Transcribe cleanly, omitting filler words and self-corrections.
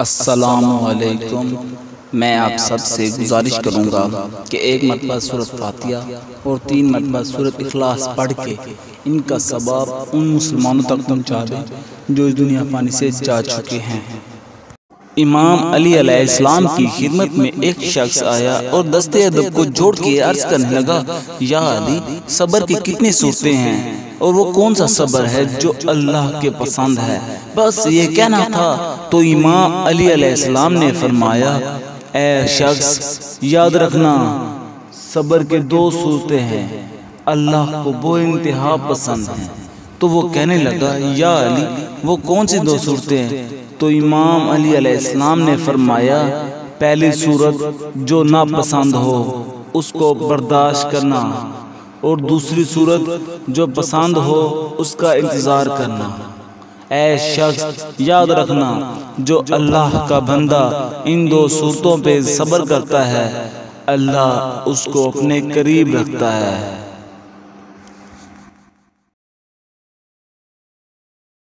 अस्सलामुअलैकुम। मैं आप सब से गुजारिश करूँगा कि एक मरतबा सूरत फातिहा और 3 मरतबा सूरत इखलास पढ़ के इनका सबाब उन मुसलमानों तक पहुँचा दें जो इस दुनिया पानी से जा चुके हैं। इमाम अली अलैहिस्सलाम की खिदमत में एक शख्स आया और दस्ते अदब को जोड़ के अर्ज करने लगा, या अली, सबर की कितनी सूरतें हैं और वो कौन सा सबर है जो अल्लाह के पसंद है। बस ये कहना था तो इमाम अली अलैहिस्सलाम ने फरमाया, ए शख्स, याद रखना सबर के 2 सूरतें हैं, अल्लाह को वो इंतहा पसंद है। तो वो कहने लगा, या अली, वो कौन सी 2 सूरतें हैं? तो इमाम अली अलैहिस्सलाम ने फरमाया, पहली सूरत जो नापसंद हो उसको बर्दाश्त करना, और दूसरी सूरत जो पसंद हो उसका इंतज़ार करना। ऐ शख्स, याद रखना जो अल्लाह का बंदा इन 2 सूरतों पे सब्र करता है, अल्लाह उसको अपने करीब रखता है।